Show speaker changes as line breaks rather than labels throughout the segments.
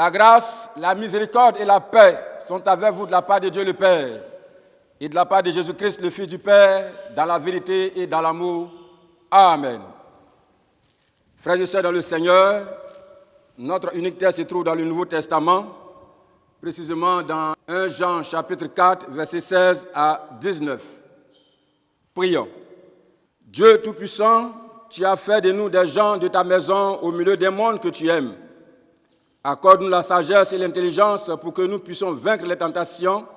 La grâce, la miséricorde et la paix sont avec vous de la part de Dieu le Père et de la part de Jésus-Christ, le Fils du Père, dans la vérité et dans l'amour. Amen. Frères et sœurs dans le Seigneur, notre unique texte se trouve dans le Nouveau Testament, précisément dans 1 Jean chapitre 4, versets 16 à 19. Prions. Dieu Tout-Puissant, tu as fait de nous des gens de ta maison au milieu des mondes que tu aimes. Accorde-nous la sagesse et l'intelligence pour que nous puissions vaincre les tentations,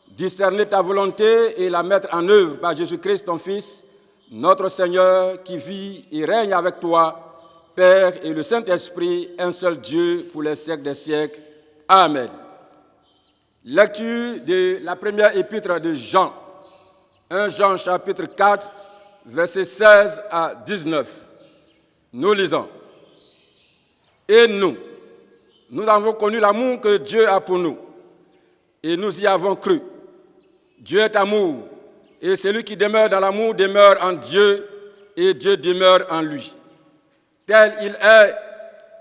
discerner ta volonté et la mettre en œuvre par Jésus-Christ, ton Fils, notre Seigneur, qui vit et règne avec toi, Père et le Saint-Esprit, un seul Dieu pour les siècles des siècles. Amen. Lecture de la première épître de Jean, 1 Jean chapitre 4, versets 16 à 19. Nous lisons. Et nous avons connu l'amour que Dieu a pour nous, et nous y avons cru. Dieu est amour, et celui qui demeure dans l'amour demeure en Dieu, et Dieu demeure en lui. Tel il est,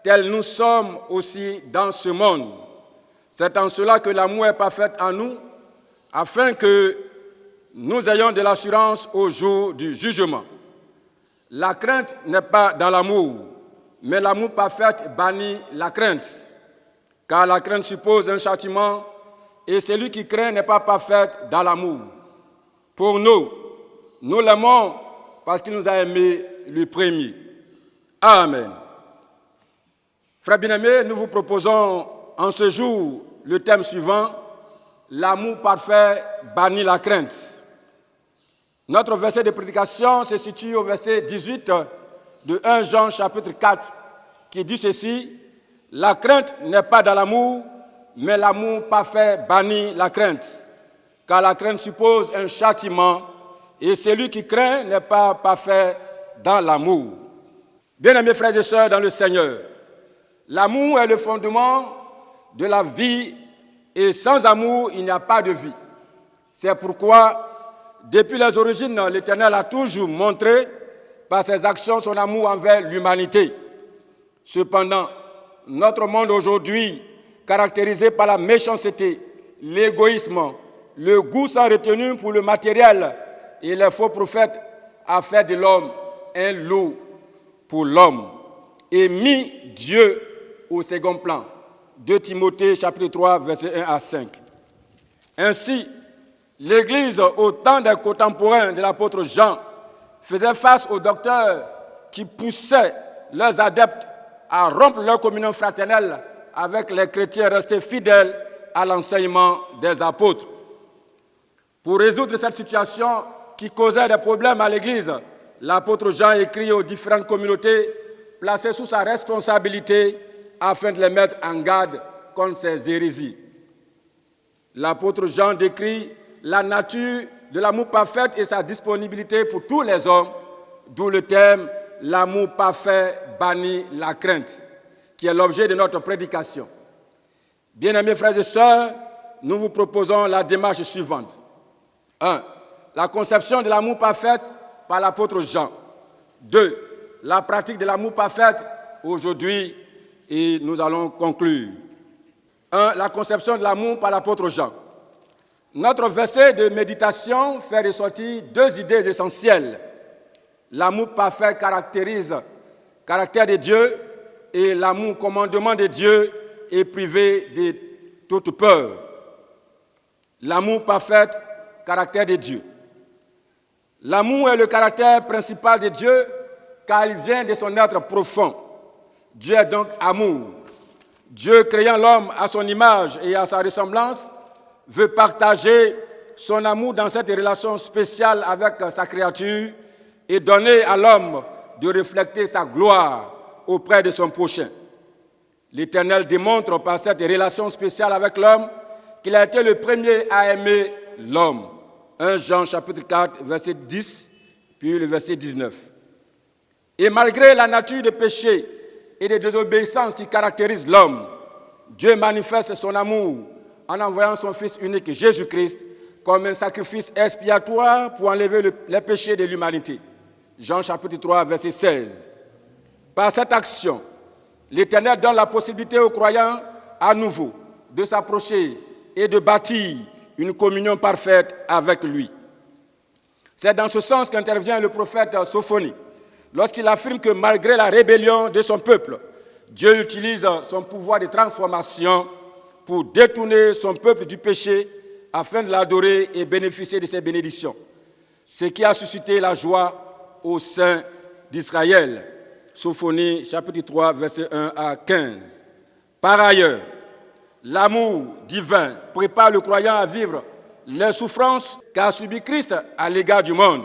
tel nous sommes aussi dans ce monde. C'est en cela que l'amour est parfait en nous, afin que nous ayons de l'assurance au jour du jugement. La crainte n'est pas dans l'amour, mais l'amour parfait bannit la crainte. Car la crainte suppose un châtiment, et celui qui craint n'est pas parfait dans l'amour. Pour nous l'aimons parce qu'il nous a aimés le premier. Amen. Frères bien-aimés, nous vous proposons en ce jour le thème suivant, l'amour parfait bannit la crainte. Notre verset de prédication se situe au verset 18 de 1 Jean chapitre 4, qui dit ceci, « La crainte n'est pas dans l'amour, mais l'amour parfait bannit la crainte, car la crainte suppose un châtiment, et celui qui craint n'est pas parfait dans l'amour. » Bien-aimés frères et sœurs dans le Seigneur, l'amour est le fondement de la vie, et sans amour, il n'y a pas de vie. C'est pourquoi, depuis les origines, l'Éternel a toujours montré par ses actions son amour envers l'humanité. Cependant, notre monde aujourd'hui, caractérisé par la méchanceté, l'égoïsme, le goût sans retenue pour le matériel et les faux prophètes, a fait de l'homme un loup pour l'homme et mis Dieu au second plan. 2 Timothée chapitre 3, versets 1 à 5. Ainsi, l'Église, au temps des contemporains de l'apôtre Jean, faisait face aux docteurs qui poussaient leurs adeptes à rompre leur communion fraternelle avec les chrétiens restés fidèles à l'enseignement des apôtres. Pour résoudre cette situation qui causait des problèmes à l'Église, l'apôtre Jean écrit aux différentes communautés placées sous sa responsabilité afin de les mettre en garde contre ces hérésies. L'apôtre Jean décrit la nature de l'amour parfait et sa disponibilité pour tous les hommes, d'où le thème « L'amour parfait bannit la crainte », qui est l'objet de notre prédication. Bien-aimés frères et sœurs, nous vous proposons la démarche suivante. 1. La conception de l'amour parfait par l'apôtre Jean. 2. La pratique de l'amour parfait aujourd'hui, et nous allons conclure. 1. La conception de l'amour par l'apôtre Jean. Notre verset de méditation fait ressortir 2 idées essentielles. L'amour parfait caractérise le caractère de Dieu et l'amour commandement de Dieu est privé de toute peur. L'amour parfait, caractère de Dieu. L'amour est le caractère principal de Dieu car il vient de son être profond. Dieu est donc amour. Dieu, créant l'homme à son image et à sa ressemblance, veut partager son amour dans cette relation spéciale avec sa créature et donner à l'homme de refléter sa gloire auprès de son prochain. L'Éternel démontre par cette relation spéciale avec l'homme qu'il a été le premier à aimer l'homme. 1 Jean chapitre 4, verset 10, puis le verset 19. Et malgré la nature de péché et de désobéissance qui caractérise l'homme, Dieu manifeste son amour en envoyant son Fils unique Jésus-Christ comme un sacrifice expiatoire pour enlever les péchés de l'humanité. Jean chapitre 3, verset 16. Par cette action, l'Éternel donne la possibilité aux croyants à nouveau de s'approcher et de bâtir une communion parfaite avec lui. C'est dans ce sens qu'intervient le prophète Sophonie, lorsqu'il affirme que malgré la rébellion de son peuple, Dieu utilise son pouvoir de transformation pour détourner son peuple du péché afin de l'adorer et bénéficier de ses bénédictions, ce qui a suscité la joie au sein d'Israël. Sophonie, chapitre 3, versets 1 à 15. Par ailleurs, l'amour divin prépare le croyant à vivre les souffrances qu'a subi Christ à l'égard du monde.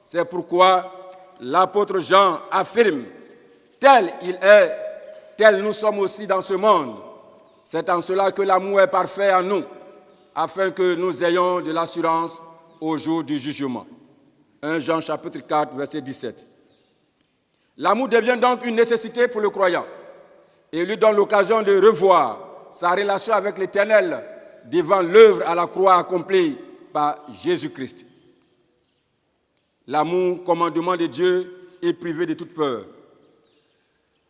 C'est pourquoi l'apôtre Jean affirme « Tel il est, tel nous sommes aussi dans ce monde ». C'est en cela que l'amour est parfait en nous, afin que nous ayons de l'assurance au jour du jugement. 1 Jean chapitre 4, verset 17. L'amour devient donc une nécessité pour le croyant et lui donne l'occasion de revoir sa relation avec l'Éternel devant l'œuvre à la croix accomplie par Jésus-Christ. L'amour, commandement de Dieu, est privé de toute peur.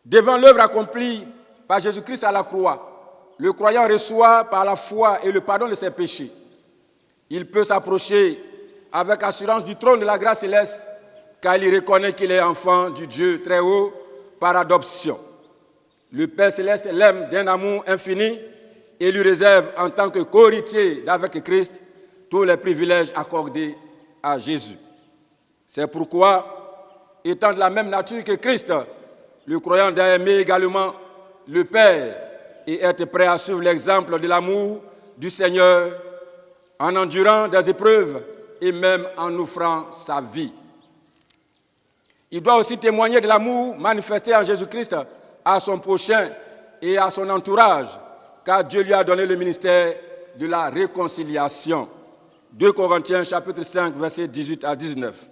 Devant l'œuvre accomplie par Jésus-Christ à la croix, le croyant reçoit par la foi et le pardon de ses péchés. Il peut s'approcher avec assurance du trône de la grâce céleste, car il reconnaît qu'il est enfant du Dieu très haut par adoption. Le Père céleste l'aime d'un amour infini et lui réserve en tant que co-héritier d'avec Christ tous les privilèges accordés à Jésus. C'est pourquoi, étant de la même nature que Christ, le croyant doit aimer également le Père et être prêt à suivre l'exemple de l'amour du Seigneur en endurant des épreuves et même en offrant sa vie. Il doit aussi témoigner de l'amour manifesté en Jésus-Christ à son prochain et à son entourage, car Dieu lui a donné le ministère de la réconciliation. 2 Corinthiens chapitre 5, versets 18 à 19.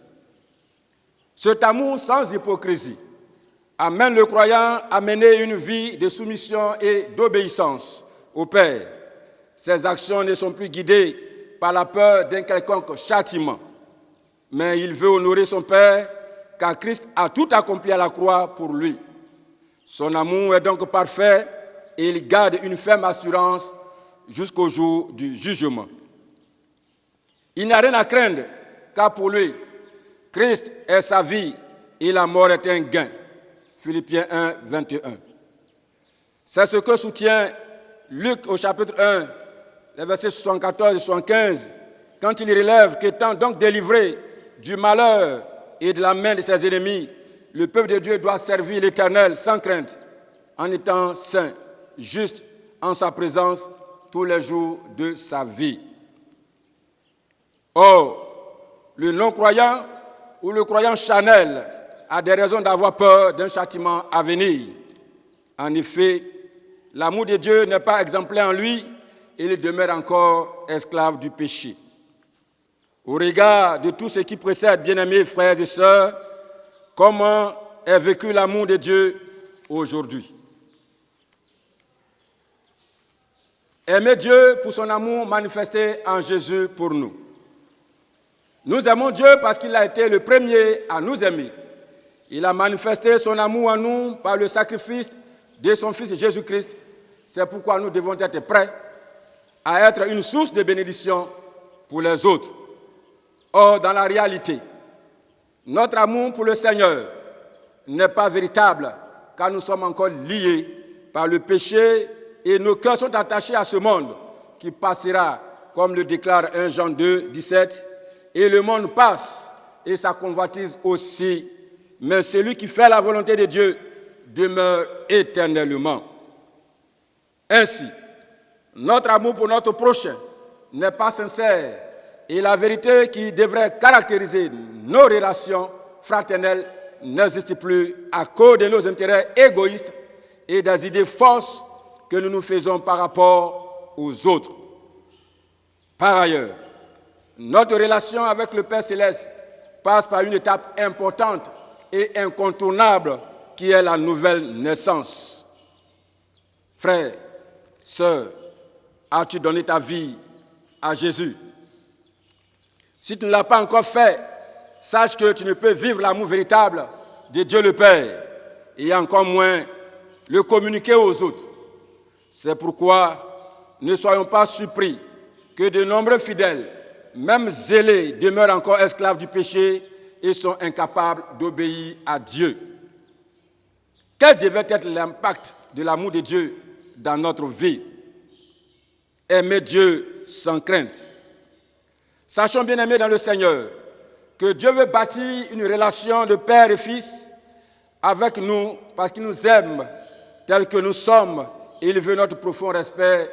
Cet amour sans hypocrisie amène le croyant à mener une vie de soumission et d'obéissance au Père. Ses actions ne sont plus guidées par la peur d'un quelconque châtiment, mais il veut honorer son Père car Christ a tout accompli à la croix pour lui. Son amour est donc parfait et il garde une ferme assurance jusqu'au jour du jugement. Il n'a rien à craindre car pour lui, Christ est sa vie et la mort est un gain. Philippiens 1, 21. C'est ce que soutient Luc au chapitre 1, les versets 74 et 75, quand il relève qu'étant donc délivré du malheur et de la main de ses ennemis, le peuple de Dieu doit servir l'Éternel sans crainte, en étant saint, juste en sa présence tous les jours de sa vie. Or, le non-croyant ou le croyant charnel a des raisons d'avoir peur d'un châtiment à venir. En effet, l'amour de Dieu n'est pas exemplaire en lui et il demeure encore esclave du péché. Au regard de tout ce qui précède, bien-aimés frères et sœurs, comment est vécu l'amour de Dieu aujourd'hui? Aimer Dieu pour son amour manifesté en Jésus pour nous. Nous aimons Dieu parce qu'il a été le premier à nous aimer. Il a manifesté son amour en nous par le sacrifice de son Fils Jésus-Christ. C'est pourquoi nous devons être prêts à être une source de bénédiction pour les autres. Or, dans la réalité, notre amour pour le Seigneur n'est pas véritable car nous sommes encore liés par le péché et nos cœurs sont attachés à ce monde qui passera, comme le déclare 1 Jean 2, 17, et le monde passe et sa convoitise aussi, mais celui qui fait la volonté de Dieu demeure éternellement. Ainsi, notre amour pour notre prochain n'est pas sincère et la vérité qui devrait caractériser nos relations fraternelles n'existe plus à cause de nos intérêts égoïstes et des idées fausses que nous nous faisons par rapport aux autres. Par ailleurs, notre relation avec le Père Céleste passe par une étape importante et incontournable qui est la nouvelle naissance. Frère, sœur, as-tu donné ta vie à Jésus? Si tu ne l'as pas encore fait, sache que tu ne peux vivre l'amour véritable de Dieu le Père et encore moins le communiquer aux autres. C'est pourquoi ne soyons pas surpris que de nombreux fidèles, même zélés, demeurent encore esclaves du péché et sont incapables d'obéir à Dieu. Quel devait être l'impact de l'amour de Dieu dans notre vie? Aimer Dieu sans crainte. Sachons bien aimer dans le Seigneur que Dieu veut bâtir une relation de père et fils avec nous parce qu'il nous aime tels que nous sommes et il veut notre profond respect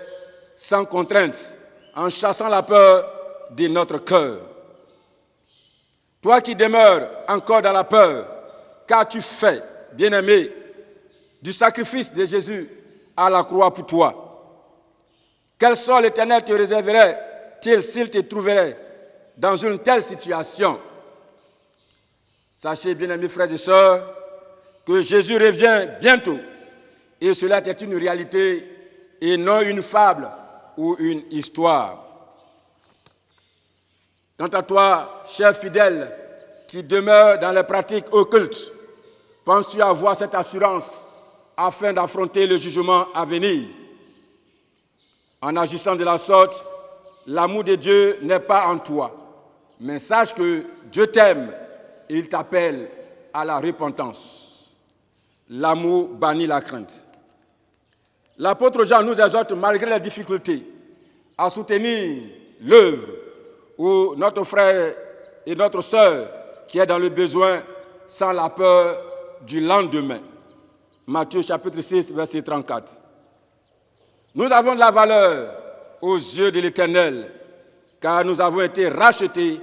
sans contrainte, en chassant la peur de notre cœur. Toi qui demeures encore dans la peur, qu'as-tu fait, bien-aimé, du sacrifice de Jésus à la croix pour toi? Quel sort l'Éternel te réserverait-il s'il te trouverait dans une telle situation? Sachez, bien-aimés frères et sœurs, que Jésus revient bientôt et cela est une réalité et non une fable ou une histoire. Quant à toi, cher fidèle, qui demeure dans les pratiques occultes, penses-tu avoir cette assurance afin d'affronter le jugement à venir? En agissant de la sorte, l'amour de Dieu n'est pas en toi, mais sache que Dieu t'aime et il t'appelle à la repentance. L'amour bannit la crainte. L'apôtre Jean nous exhorte, malgré les difficultés, à soutenir l'œuvre où notre frère et notre sœur qui est dans le besoin sans la peur du lendemain. Matthieu chapitre 6, verset 34. Nous avons de la valeur aux yeux de l'Éternel, car nous avons été rachetés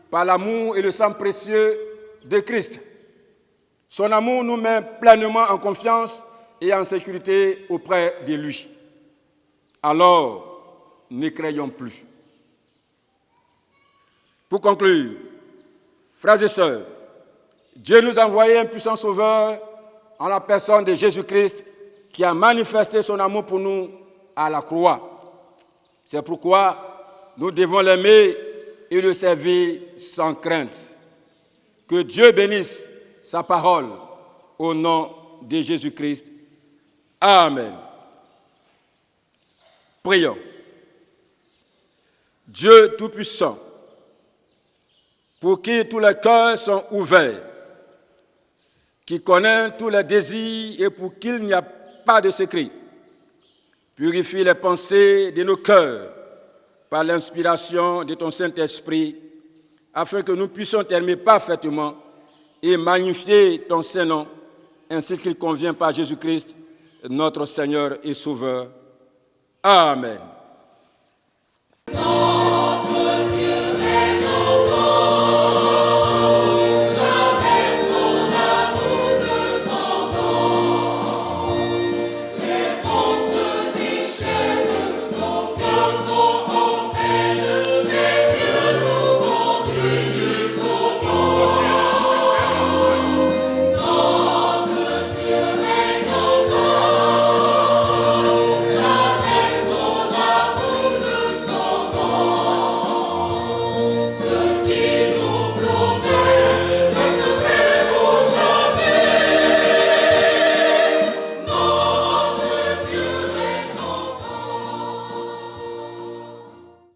par l'amour et le sang précieux de Christ. Son amour nous met pleinement en confiance et en sécurité auprès de lui. Alors, ne craignons plus. Pour conclure, frères et sœurs, Dieu nous a envoyé un puissant sauveur en la personne de Jésus-Christ qui a manifesté son amour pour nous à la croix. C'est pourquoi nous devons l'aimer et le servir sans crainte. Que Dieu bénisse sa parole au nom de Jésus-Christ. Amen. Prions. Dieu Tout-Puissant, pour qui tous les cœurs sont ouverts, qui connaît tous les désirs et pour qui il n'y a pas de secret, purifie les pensées de nos cœurs par l'inspiration de ton Saint-Esprit, afin que nous puissions t'aimer parfaitement et magnifier ton Saint-Nom, ainsi qu'il convient par Jésus-Christ, notre Seigneur et Sauveur. Amen.